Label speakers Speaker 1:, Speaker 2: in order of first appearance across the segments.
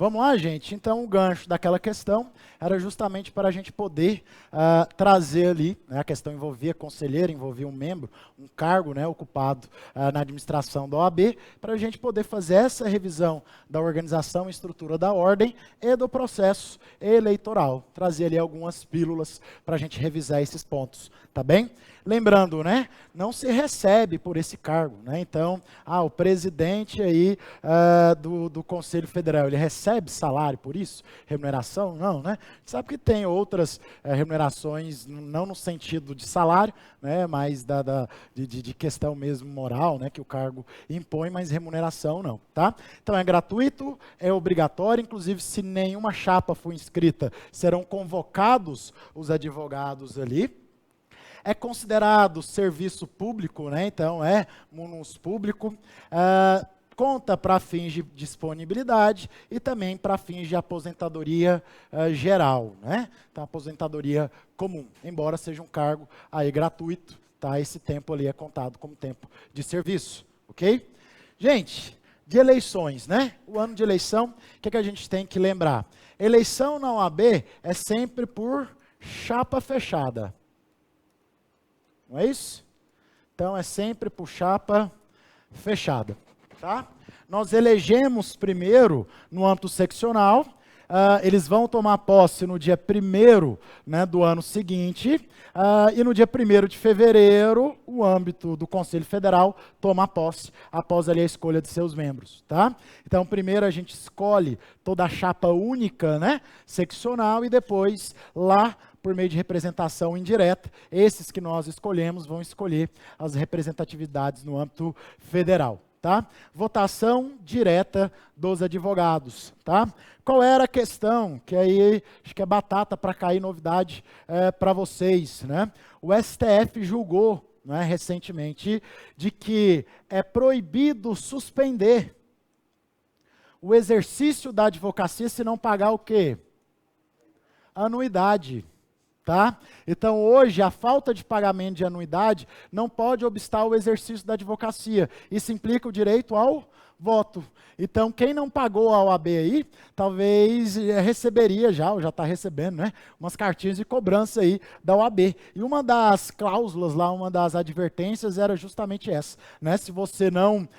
Speaker 1: Vamos lá, gente? Então, o gancho daquela questão era justamente para a gente poder trazer ali, né, a questão envolvia conselheiro, envolvia um membro, um cargo, né, ocupado na administração da OAB, para a gente poder fazer essa revisão da organização e estrutura da ordem e do processo eleitoral. Trazer ali algumas pílulas para a gente revisar esses pontos, tá bem? Lembrando, né, não se recebe por esse cargo, né? Então, o presidente aí do Conselho Federal, ele recebe salário por isso? Remuneração? Não, né? Sabe que tem outras remunerações, não no sentido de salário, né, mas de questão mesmo moral, né, que o cargo impõe, mas remuneração não, tá? Então é gratuito, é obrigatório, inclusive se nenhuma chapa for inscrita, serão convocados os advogados ali. É considerado serviço público, né? Então é munus público, conta para fins de disponibilidade e também para fins de aposentadoria geral, né? Então aposentadoria comum, embora seja um cargo aí gratuito, tá? Esse tempo ali é contado como tempo de serviço, ok? Gente, de eleições, né? O ano de eleição, o que a gente tem que lembrar? Eleição na OAB é sempre por chapa fechada. Não é isso? Então, é sempre por chapa fechada, tá? Nós elegemos primeiro no âmbito seccional, eles vão tomar posse no dia 1º, né, do ano seguinte, e no dia 1º de fevereiro, o âmbito do Conselho Federal toma posse, após ali a escolha de seus membros, tá? Então, primeiro a gente escolhe toda a chapa única, né, seccional, e depois, lá, por meio de representação indireta, esses que nós escolhemos vão escolher as representatividades no âmbito federal, tá? Votação direta dos advogados, tá? Qual era a questão? Que aí, acho que é batata para cair novidade para vocês, né? O STF julgou, né, recentemente, de que é proibido suspender o exercício da advocacia se não pagar o quê? Anuidade. Tá? Então, hoje, a falta de pagamento de anuidade não pode obstar o exercício da advocacia. Isso implica o direito ao voto. Então, quem não pagou a OAB aí, talvez receberia já, ou já está recebendo, né, umas cartinhas de cobrança aí da OAB. E uma das cláusulas lá, uma das advertências era justamente essa, né? Se você não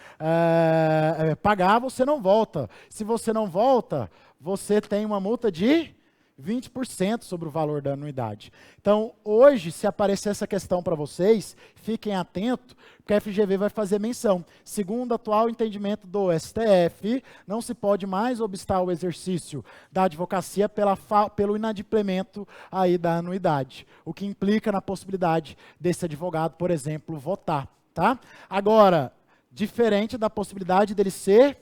Speaker 1: pagar, você não volta. Se você não volta, você tem uma multa de 20% sobre o valor da anuidade. Então, hoje, se aparecer essa questão para vocês, fiquem atentos, porque a FGV vai fazer menção. Segundo o atual entendimento do STF, não se pode mais obstar o exercício da advocacia pelo inadimplemento aí da anuidade, o que implica na possibilidade desse advogado, por exemplo, votar. Tá? Agora, diferente da possibilidade dele ser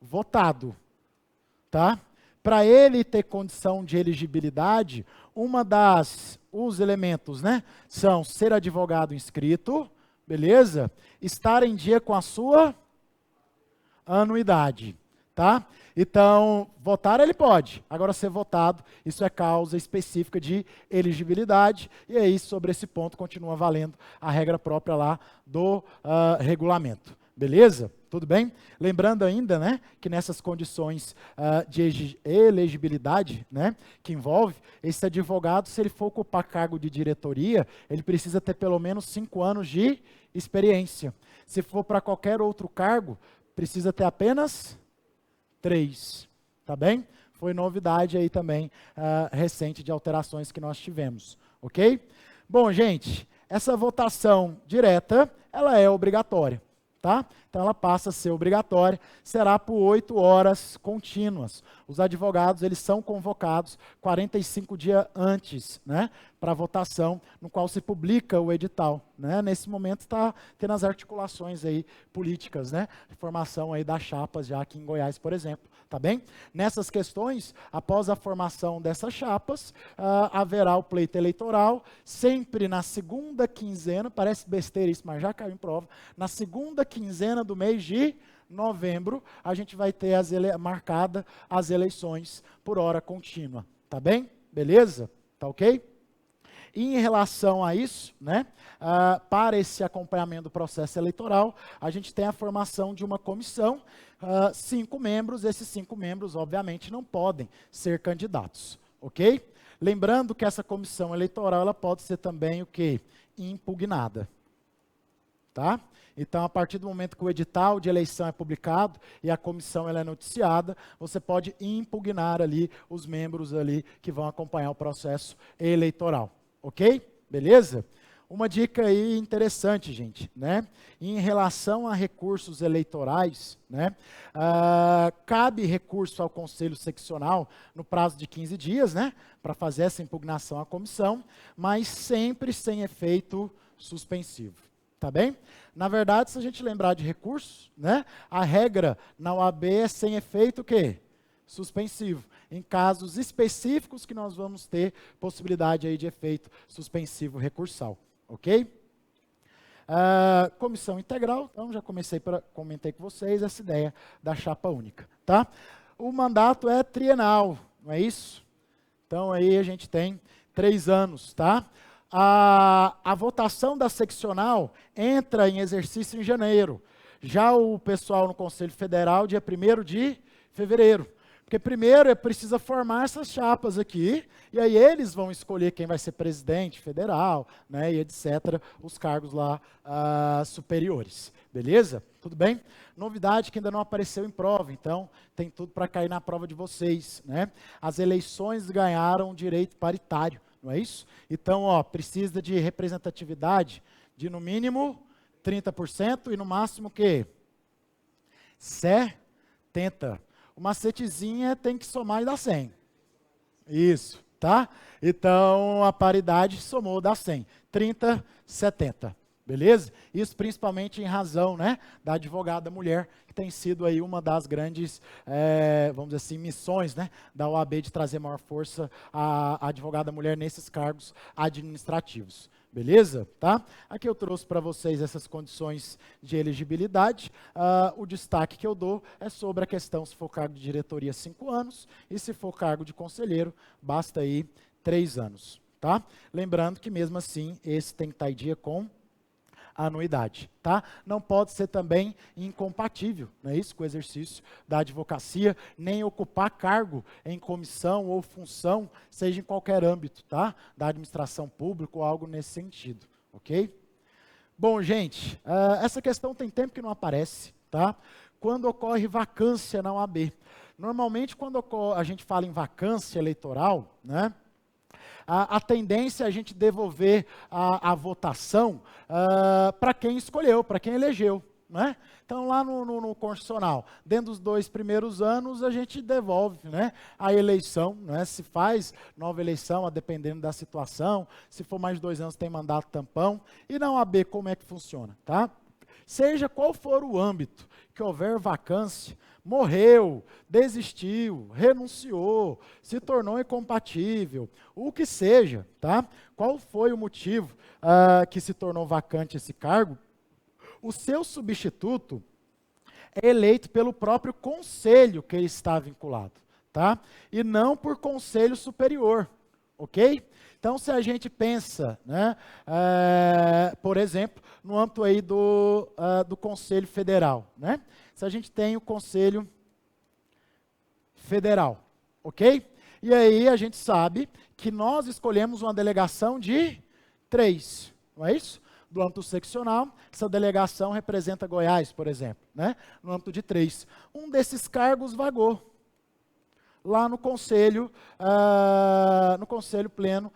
Speaker 1: votado, tá? Para ele ter condição de elegibilidade, os elementos, né, são ser advogado inscrito, beleza? Estar em dia com a sua anuidade, tá? Então, votar ele pode, agora ser votado, isso é causa específica de elegibilidade, e aí sobre esse ponto continua valendo a regra própria lá do regulamento, beleza? Tudo bem? Lembrando ainda, né, que nessas condições de elegibilidade, né, que envolve, esse advogado, se ele for ocupar cargo de diretoria, ele precisa ter pelo menos 5 anos de experiência. Se for para qualquer outro cargo, precisa ter apenas 3. Tá bem? Foi novidade aí também recente de alterações que nós tivemos. Ok? Bom, gente, essa votação direta, ela é obrigatória. Tá? Então ela passa a ser obrigatória, será por 8 horas contínuas. Os advogados, eles são convocados 45 dias antes, né, para a votação, no qual se publica o edital, né? Nesse momento está tendo as articulações aí políticas, né? Formação aí das chapas já aqui em Goiás, por exemplo, tá bem? Nessas questões, após a formação dessas chapas, haverá o pleito eleitoral, sempre na segunda quinzena, parece besteira isso, mas já caiu em prova, na segunda quinzena do mês de novembro, a gente vai ter marcada as eleições por hora contínua, tá bem? Beleza? Tá ok? E em relação a isso, né, para esse acompanhamento do processo eleitoral, a gente tem a formação de uma comissão, 5 membros, esses 5 membros, obviamente, não podem ser candidatos, ok? Lembrando que essa comissão eleitoral, ela pode ser também o quê? Impugnada, tá? Então, a partir do momento que o edital de eleição é publicado e a comissão ela é noticiada, você pode impugnar ali os membros ali que vão acompanhar o processo eleitoral, ok? Beleza? Uma dica aí interessante, gente, né? Em relação a recursos eleitorais, né? Cabe recurso ao Conselho Seccional no prazo de 15 dias, né? Para fazer essa impugnação à comissão, mas sempre sem efeito suspensivo. Tá bem? Na verdade, se a gente lembrar de recursos, né, a regra na OAB é sem efeito o quê? Suspensivo. Em casos específicos que nós vamos ter possibilidade aí de efeito suspensivo recursal. Ok? Comissão integral, então já comentei com vocês essa ideia da chapa única. Tá? O mandato é trienal, não é isso? Então aí a gente tem 3 anos, tá? A votação da seccional entra em exercício em janeiro. Já o pessoal no Conselho Federal, dia 1º de fevereiro. Porque primeiro precisa formar essas chapas aqui, e aí eles vão escolher quem vai ser presidente federal, né, e etc., os cargos lá superiores. Beleza? Tudo bem? Novidade que ainda não apareceu em prova, então tem tudo para cair na prova de vocês, né? As eleições ganharam direito paritário. Não é isso? Então, precisa de representatividade de no mínimo 30% e no máximo o quê? 70%. O macetezinho tem que somar e dar 100. Isso, tá? Então, a paridade somou, dá 100. 30, 70. Beleza? Isso principalmente em razão, né, da advogada mulher, que tem sido aí uma das grandes, vamos dizer assim, missões, né, da OAB de trazer maior força à advogada mulher nesses cargos administrativos. Beleza? Tá? Aqui eu trouxe para vocês essas condições de elegibilidade. O destaque que eu dou é sobre a questão se for cargo de diretoria 5 anos e se for cargo de conselheiro, basta aí 3 anos. Tá? Lembrando que mesmo assim, esse tem que estar em dia com a anuidade, tá? Não pode ser também incompatível, não é isso, com o exercício da advocacia, nem ocupar cargo em comissão ou função, seja em qualquer âmbito, tá? Da administração pública ou algo nesse sentido, ok? Bom, gente, essa questão tem tempo que não aparece, tá? Quando ocorre vacância na OAB. Normalmente, quando a gente fala em vacância eleitoral, né? A tendência é a gente devolver a votação para quem escolheu, para quem elegeu. Né? Então, lá no Constitucional, dentro dos 2 primeiros anos, a gente devolve, né, a eleição, né, se faz nova eleição, a dependendo da situação, se for mais de 2 anos tem mandato tampão, e na OAB como é que funciona? Tá? Seja qual for o âmbito que houver vacância, morreu, desistiu, renunciou, se tornou incompatível, o que seja, tá? Qual foi o motivo que se tornou vacante esse cargo? O seu substituto é eleito pelo próprio conselho que ele está vinculado, tá? E não por conselho superior, ok? Então, se a gente pensa, né, por exemplo, no âmbito aí do Conselho Federal, né? Se a gente tem o Conselho Federal, ok? E aí a gente sabe que nós escolhemos uma delegação de 3, não é isso? Do âmbito seccional, essa delegação representa Goiás, por exemplo, né? No âmbito de 3. Um desses cargos vagou lá no Conselho Pleno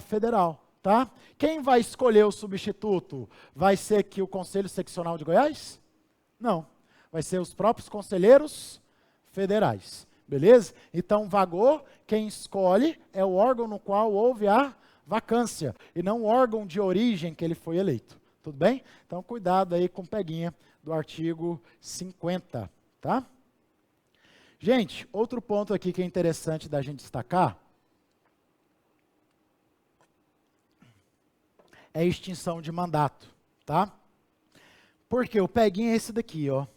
Speaker 1: Federal, tá? Quem vai escolher o substituto? Vai ser que o Conselho Seccional de Goiás? Não. Vai ser os próprios conselheiros federais, beleza? Então, vagou, quem escolhe é o órgão no qual houve a vacância, e não o órgão de origem que ele foi eleito, tudo bem? Então, cuidado aí com peguinha do artigo 50, tá? Gente, outro ponto aqui que é interessante da gente destacar é a extinção de mandato, tá? Porque o peguinha é esse daqui, ó.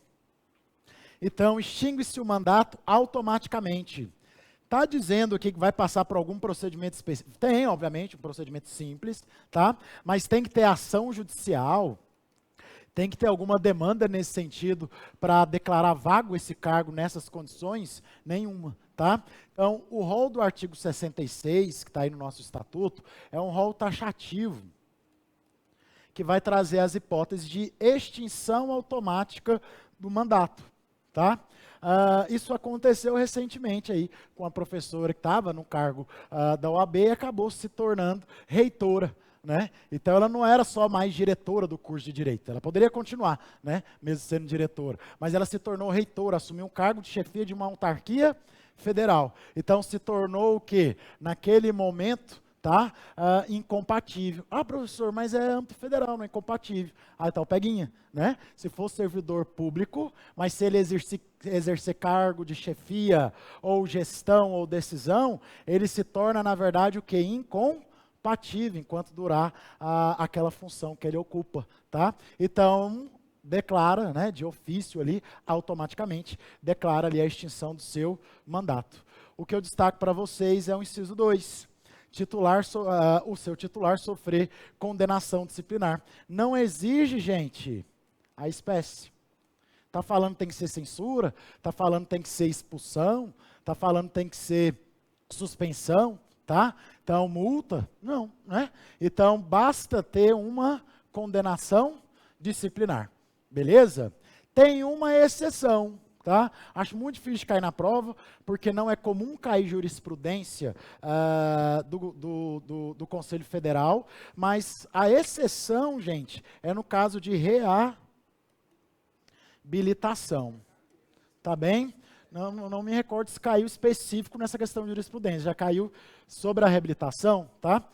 Speaker 1: Então, extingue-se o mandato automaticamente. está dizendo aqui que vai passar por algum procedimento específico. Tem, obviamente, um procedimento simples, tá? Mas tem que ter ação judicial, tem que ter alguma demanda nesse sentido para declarar vago esse cargo nessas condições? Nenhuma, tá? Então, o rol do artigo 66, que está aí no nosso estatuto, é um rol taxativo, que vai trazer as hipóteses de extinção automática do mandato, tá? Isso aconteceu recentemente aí com a professora que estava no cargo da OAB e acabou se tornando reitora, né? Então ela não era só mais diretora do curso de Direito, ela poderia continuar, né, mesmo sendo diretora, mas ela se tornou reitora, assumiu um cargo de chefia de uma autarquia federal. Então se tornou o quê? Naquele momento, tá, incompatível. Ah, professor, mas é âmbito federal, não é incompatível. Ah, então peguinha, né? Se for servidor público, mas se ele exercer cargo de chefia, ou gestão, ou decisão, ele se torna, na verdade, o quê? Incompatível, enquanto durar aquela função que ele ocupa, tá? Então, declara, né, de ofício ali, automaticamente, declara ali a extinção do seu mandato. O que eu destaco para vocês é o inciso 2. O seu titular sofrer condenação disciplinar. Não exige, gente, a espécie. Está falando que tem que ser censura, está falando que tem que ser expulsão, está falando que tem que ser suspensão, tá? Então, multa? Não, né? Então, basta ter uma condenação disciplinar, beleza? Tem uma exceção, tá? Acho muito difícil de cair na prova, porque não é comum cair jurisprudência do Conselho Federal, mas a exceção, gente, é no caso de reabilitação, tá bem? Não me recordo se caiu específico nessa questão de jurisprudência, já caiu sobre a reabilitação, tá?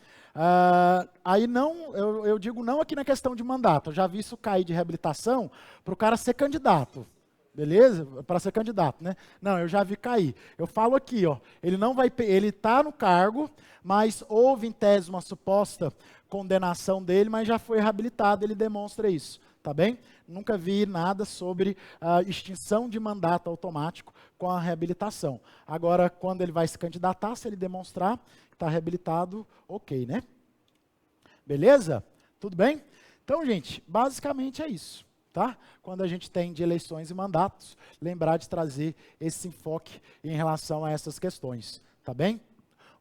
Speaker 1: Aí não, eu digo não aqui na questão de mandato, eu já vi isso cair de reabilitação para o cara ser candidato. Beleza? Para ser candidato, né? Não, eu já vi cair. Eu falo aqui, ó, ele está no cargo, mas houve em tese uma suposta condenação dele, mas já foi reabilitado, ele demonstra isso, tá bem? Nunca vi nada sobre a extinção de mandato automático com a reabilitação. Agora, quando ele vai se candidatar, se ele demonstrar que está reabilitado, ok, né? Beleza? Tudo bem? Então, gente, basicamente é isso. Tá? Quando a gente tem de eleições e mandatos, lembrar de trazer esse enfoque em relação a essas questões, tá bem?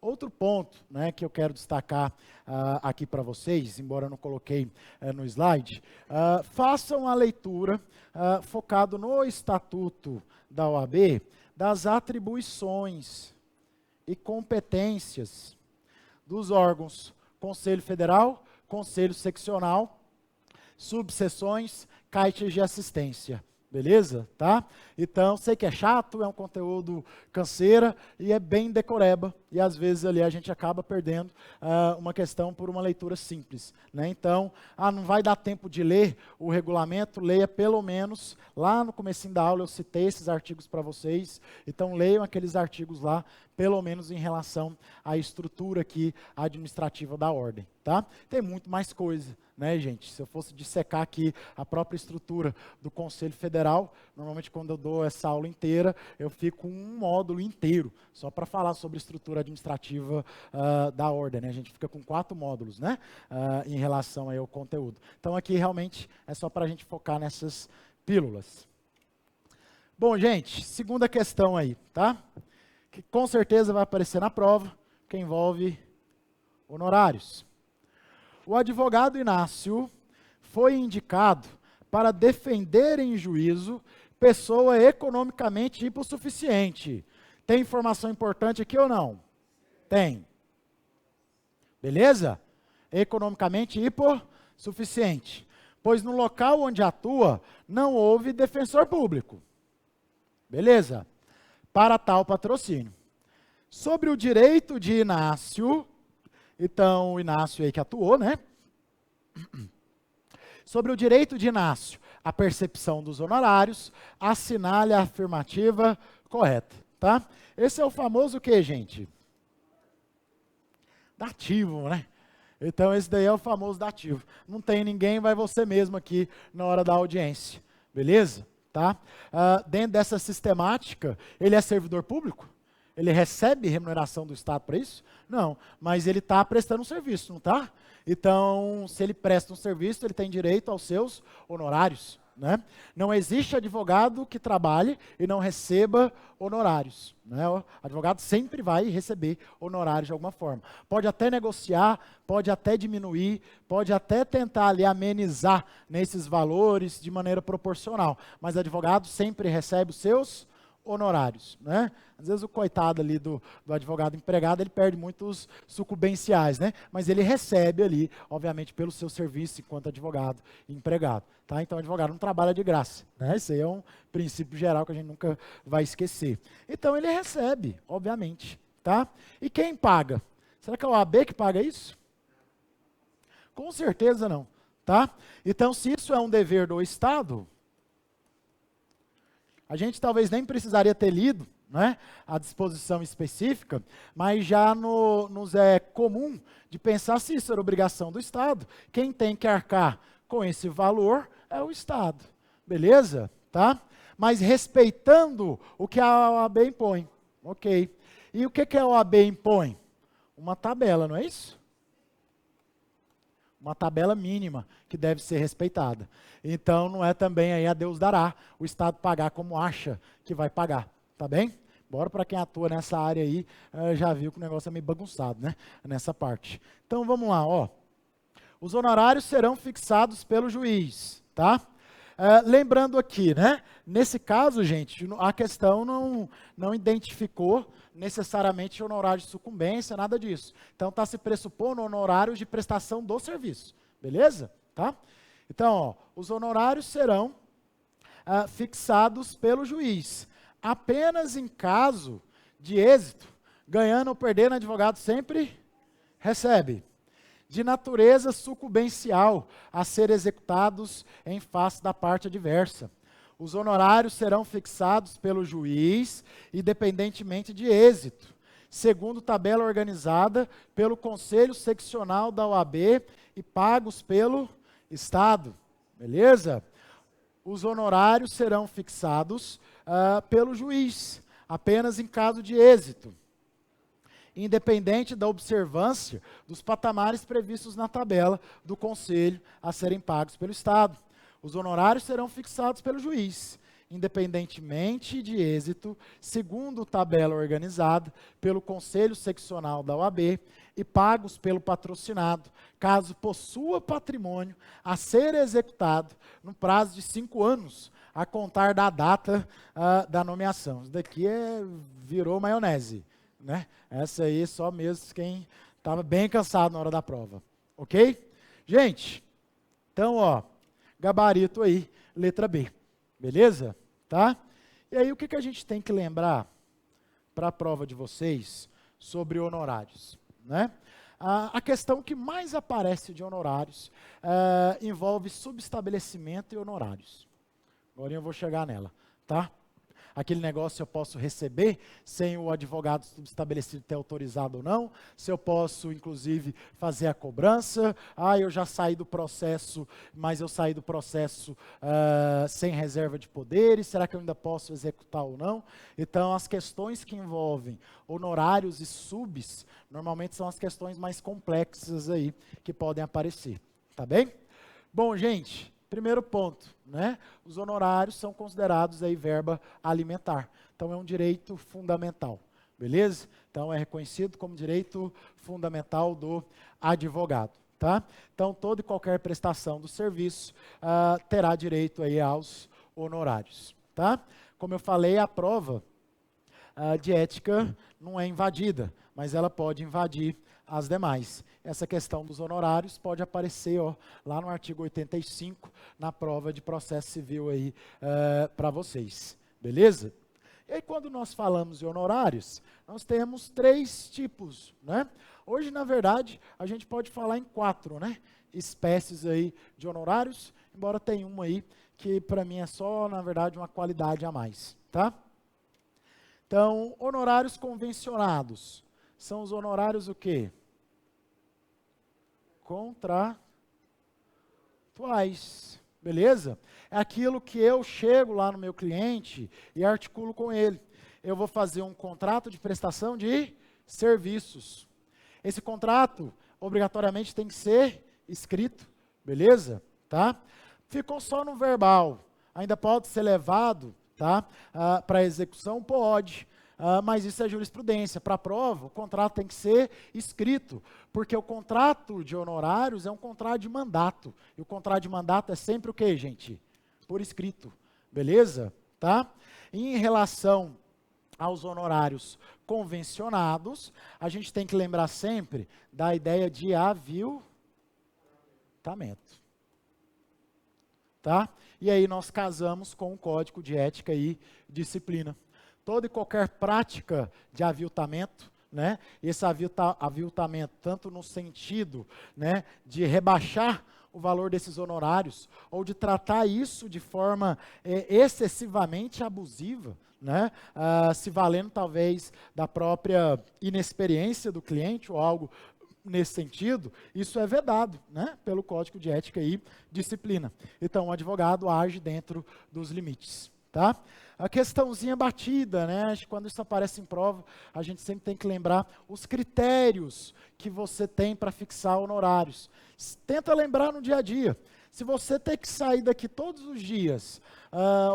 Speaker 1: Outro ponto, né, que eu quero destacar aqui para vocês, embora eu não coloquei no slide, façam a leitura focado no Estatuto da OAB, das atribuições e competências dos órgãos Conselho Federal, Conselho Seccional, subseções, kites de assistência, beleza? Tá? Então, sei que é chato, é um conteúdo canseira e é bem decoreba, e às vezes ali a gente acaba perdendo uma questão por uma leitura simples, né? Então, não vai dar tempo de ler o regulamento, leia pelo menos, lá no comecinho da aula eu citei esses artigos para vocês, então leiam aqueles artigos lá, pelo menos em relação à estrutura aqui administrativa da ordem, tá? Tem muito mais coisa, né, gente? Se eu fosse dissecar aqui a própria estrutura do Conselho Federal, normalmente quando eu dou essa aula inteira, eu fico com um módulo inteiro, só para falar sobre estrutura administrativa da ordem, né? A gente fica com 4 módulos, né, em relação aí ao conteúdo. Então aqui realmente é só para a gente focar nessas pílulas. Bom, gente, segunda questão aí, tá? Que com certeza vai aparecer na prova, que envolve honorários. O advogado Inácio foi indicado para defender em juízo pessoa economicamente hipossuficiente. Tem informação importante aqui ou não? Tem. Beleza? Economicamente hipossuficiente. Pois no local onde atua, não houve defensor público. Beleza? Para tal patrocínio. Sobre o direito de Inácio, então o Inácio aí que atuou, né? Sobre o direito de Inácio, a percepção dos honorários, assinale a afirmativa correta, tá? Esse é o famoso o quê, gente? Dativo, né? Então esse daí é o famoso dativo. Não tem ninguém, vai você mesmo aqui na hora da audiência, beleza? Tá? Dentro dessa sistemática, ele é servidor público? Ele recebe remuneração do Estado para isso? Não, mas ele está prestando um serviço, não está? Então, se ele presta um serviço, ele tem direito aos seus honorários, né? Não existe advogado que trabalhe e não receba honorários, né? O advogado sempre vai receber honorários de alguma forma. Pode até negociar, pode até diminuir, pode até tentar ali amenizar nesses valores de maneira proporcional, mas advogado sempre recebe os seus honorários, né? Às vezes o coitado ali do advogado empregado, ele perde muitos sucumbenciais, né? Mas ele recebe ali, obviamente, pelo seu serviço enquanto advogado e empregado, tá? Então, o advogado não trabalha de graça, né? Isso aí é um princípio geral que a gente nunca vai esquecer. Então, ele recebe, obviamente, tá? E quem paga? Será que é a OAB que paga isso? Com certeza não, tá? Então, se isso é um dever do Estado, a gente talvez nem precisaria ter lido, né, a disposição específica, mas já nos é comum de pensar se isso era obrigação do Estado. Quem tem que arcar com esse valor é o Estado. Beleza? Tá? Mas respeitando o que a OAB impõe. Ok. E o que a OAB impõe? Uma tabela, não é isso? Uma tabela mínima que deve ser respeitada. Então, não é também aí a Deus dará o Estado pagar como acha que vai pagar, tá bem? Bora para quem atua nessa área aí, já viu que o negócio é meio bagunçado, né? Nessa parte. Então, vamos lá, ó. Os honorários serão fixados pelo juiz, tá? Lembrando aqui, né? Nesse caso, gente, a questão não identificou necessariamente honorário de sucumbência, nada disso. Então, está se pressupondo honorários de prestação do serviço, beleza? Tá? Então, ó, os honorários serão fixados pelo juiz. Apenas em caso de êxito, ganhando ou perdendo, advogado sempre recebe. De natureza sucumbencial a ser executados em face da parte adversa. Os honorários serão fixados pelo juiz, independentemente de êxito, segundo tabela organizada pelo Conselho Seccional da OAB e pagos pelo Estado. Beleza? Os honorários serão fixados pelo juiz, apenas em caso de êxito, independente da observância dos patamares previstos na tabela do Conselho a serem pagos pelo Estado. Os honorários serão fixados pelo juiz, independentemente de êxito, segundo tabela organizada pelo Conselho Seccional da OAB e pagos pelo patrocinado, caso possua patrimônio a ser executado no prazo de 5 anos, a contar da data da nomeação. Isso daqui virou maionese, né? Essa aí só mesmo quem estava bem cansado na hora da prova, ok? Gente, então, ó, gabarito aí, letra B, beleza? Tá? E aí, o que a gente tem que lembrar para a prova de vocês sobre honorários, né? A questão que mais aparece de honorários envolve subestabelecimento e honorários. Agora eu vou chegar nela, tá? Aquele negócio eu posso receber sem o advogado subestabelecido ter autorizado ou não, se eu posso, inclusive, fazer a cobrança, eu já saí do processo, mas eu saí do processo sem reserva de poderes, será que eu ainda posso executar ou não? Então, as questões que envolvem honorários e subs, normalmente são as questões mais complexas aí que podem aparecer, tá bem? Bom, gente, primeiro ponto, né? Os honorários são considerados aí verba alimentar. Então, é um direito fundamental, beleza? Então, é reconhecido como direito fundamental do advogado, tá? Então, toda e qualquer prestação do serviço terá direito aí aos honorários, tá? Como eu falei, a prova de ética não é invadida, mas ela pode invadir as demais. Essa questão dos honorários pode aparecer lá no artigo 85, na prova de processo civil aí para vocês, beleza? E aí, quando nós falamos de honorários, nós temos 3 tipos, né? Hoje, na verdade, a gente pode falar em 4, né, espécies aí de honorários, embora tenha uma aí que para mim é só, na verdade, uma qualidade a mais, tá? Então, honorários convencionados são os honorários o quê? Contratuais, beleza? É aquilo que eu chego lá no meu cliente e articulo com ele. eu vou fazer um contrato de prestação de serviços. Esse contrato, obrigatoriamente, tem que ser escrito, beleza? Tá? Ficou só no verbal, ainda pode ser levado, tá? Para execução? Pode. Mas isso é jurisprudência. Para a prova, o contrato tem que ser escrito, porque o contrato de honorários é um contrato de mandato. E o contrato de mandato é sempre o quê, gente? Por escrito. Beleza? Tá? Em relação aos honorários convencionados, a gente tem que lembrar sempre da ideia de aviltamento. Tá? E aí nós casamos com o Código de Ética e Disciplina. Toda e qualquer prática de aviltamento, né? Esse aviltamento, tanto no sentido, né, de rebaixar o valor desses honorários, ou de tratar isso de forma excessivamente abusiva, né? Se valendo talvez da própria inexperiência do cliente ou algo nesse sentido, isso é vedado, né, pelo Código de Ética e Disciplina. Então, o advogado age dentro dos limites. Tá? A questãozinha batida, né? Quando isso aparece em prova, a gente sempre tem que lembrar os critérios que você tem para fixar honorários. Tenta lembrar no dia a dia. Se você tem que sair daqui todos os dias,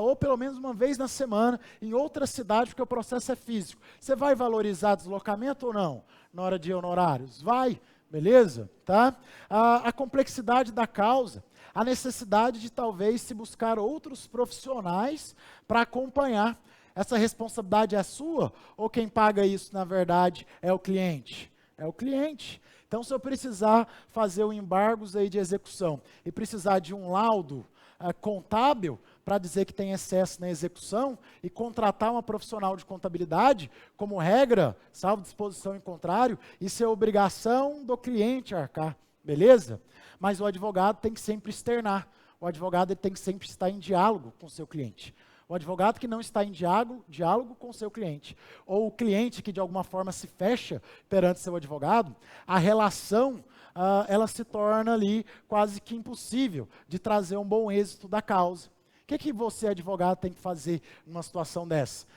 Speaker 1: ou pelo menos uma vez na semana, em outra cidade, porque o processo é físico, você vai valorizar deslocamento ou não? Na hora de honorários? Vai, beleza? Tá? A complexidade da causa, a necessidade de talvez se buscar outros profissionais para acompanhar. Essa responsabilidade é sua ou quem paga isso, na verdade, é o cliente? É o cliente. Então, se eu precisar fazer o embargos aí de execução e precisar de um laudo contábil para dizer que tem excesso na execução e contratar uma profissional de contabilidade, como regra, salvo disposição em contrário, isso é obrigação do cliente arcar, beleza? Mas o advogado tem que sempre externar. O advogado ele tem que sempre estar em diálogo com o seu cliente. O advogado que não está em diálogo com o seu cliente, ou o cliente que de alguma forma se fecha perante seu advogado, a relação ela se torna ali quase que impossível de trazer um bom êxito da causa. O que você, advogado, tem que fazer numa situação dessa?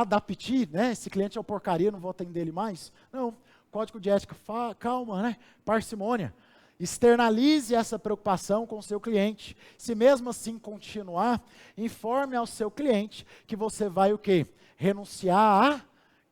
Speaker 1: Dar piti, né? Esse cliente é uma porcaria, não vou atender ele mais? Não. Código de ética, calma, né? Parcimônia. Externalize essa preocupação com o seu cliente. Se mesmo assim continuar, informe ao seu cliente que você vai o quê? Renunciar à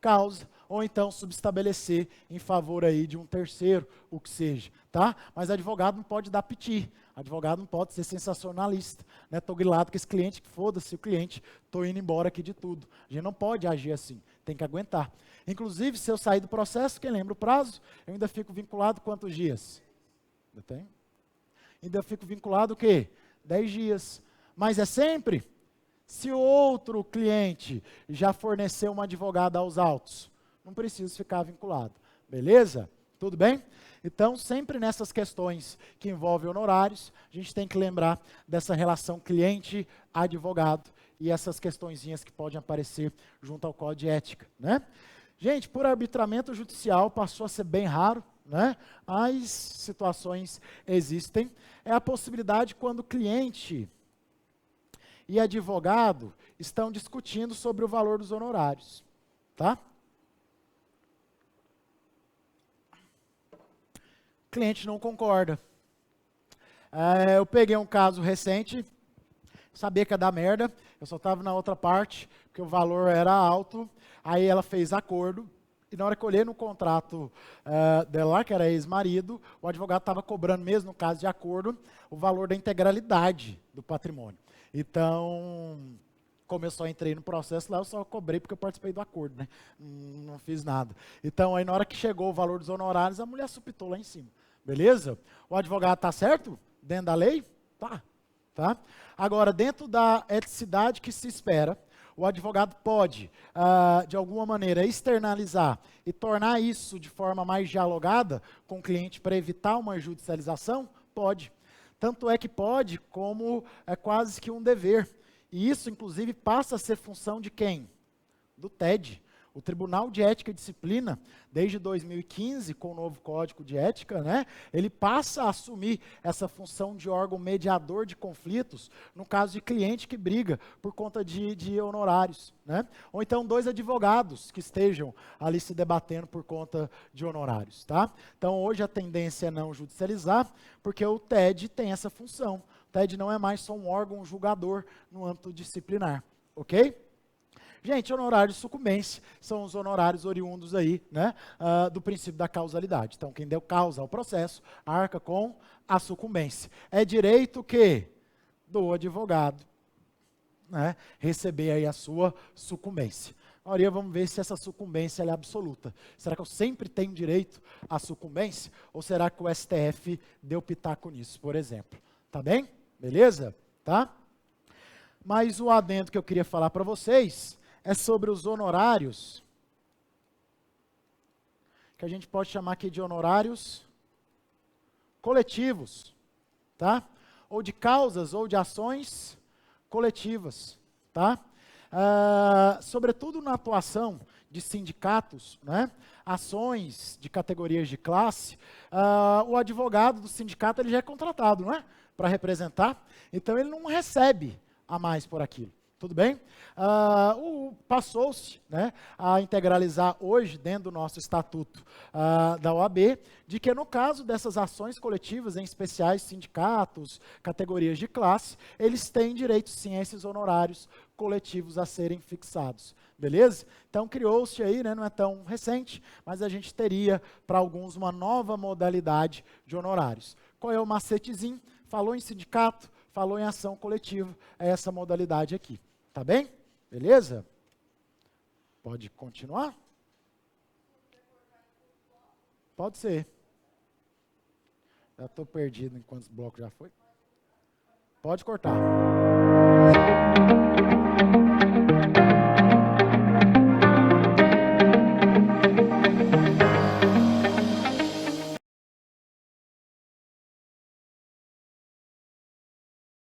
Speaker 1: causa, ou então subestabelecer em favor aí de um terceiro, o que seja, tá? Mas advogado não pode dar piti, advogado não pode ser sensacionalista, né? Tô grilado com esse cliente, foda-se o cliente, tô indo embora aqui de tudo. A gente não pode agir assim, tem que aguentar. Inclusive, se eu sair do processo, quem lembra o prazo, eu ainda fico vinculado quantos dias? Eu tenho? Ainda fico vinculado o quê? 10 dias. Mas é sempre? Se o outro cliente já forneceu uma advogada aos autos, não preciso ficar vinculado. Beleza? Tudo bem? Então, sempre nessas questões que envolvem honorários, a gente tem que lembrar dessa relação cliente-advogado e essas questõezinhas que podem aparecer junto ao Código de Ética, né? Gente, por arbitramento judicial passou a ser bem raro, né? As situações existem. É a possibilidade quando cliente e advogado estão discutindo sobre o valor dos honorários, tá? O cliente não concorda. Eu peguei um caso recente, sabia que ia dar merda, eu só estava na outra parte, porque o valor era alto, aí ela fez acordo, e na hora que eu olhei no contrato dela lá, que era ex-marido, o advogado estava cobrando mesmo, no caso de acordo, o valor da integralidade do patrimônio. Então, como eu só entrei no processo lá, eu só cobrei porque eu participei do acordo, né? Não fiz nada. Então, aí na hora que chegou o valor dos honorários, a mulher supitou lá em cima. Beleza? O advogado está certo? Dentro da lei? Tá. Agora, dentro da eticidade que se espera, o advogado pode, de alguma maneira, externalizar e tornar isso de forma mais dialogada com o cliente para evitar uma judicialização? Pode. Tanto é que pode, como é quase que um dever. E isso, inclusive, passa a ser função de quem? Do TED. O Tribunal de Ética e Disciplina, desde 2015, com o novo Código de Ética, né, ele passa a assumir essa função de órgão mediador de conflitos, no caso de cliente que briga por conta de honorários. Né? Ou então 2 advogados que estejam ali se debatendo por conta de honorários. Tá? Então hoje a tendência é não judicializar, porque o TED tem essa função. O TED não é mais só um órgão julgador no âmbito disciplinar. Ok? Gente, honorários de sucumbência são os honorários oriundos aí, né, do princípio da causalidade. Então, quem deu causa ao processo arca com a sucumbência. É direito que do advogado, né, receber aí a sua sucumbência. Maria, vamos ver se essa sucumbência é absoluta. Será que eu sempre tenho direito à sucumbência? Ou será que o STF deu pitaco nisso, por exemplo? Tá bem? Beleza? Tá? Mas o adendo que eu queria falar para vocês é sobre os honorários, que a gente pode chamar aqui de honorários coletivos, tá? Ou de causas ou de ações coletivas, tá? Sobretudo na atuação de sindicatos, né? Ações de categorias de classe, o advogado do sindicato ele já é contratado, não é? Para representar, então ele não recebe a mais por aquilo. Tudo bem? Passou-se, né, a integralizar hoje, dentro do nosso estatuto da OAB, de que no caso dessas ações coletivas, em especiais sindicatos, categorias de classe, eles têm direito sim a esses honorários coletivos a serem fixados. Beleza? Então criou-se aí, né, não é tão recente, mas a gente teria para alguns uma nova modalidade de honorários. Qual é o macetezinho? Falou em sindicato, falou em ação coletiva, é essa modalidade aqui. Tá bem? Beleza? Pode continuar? Pode ser. Já estou perdido em quantos blocos já foi. Pode cortar.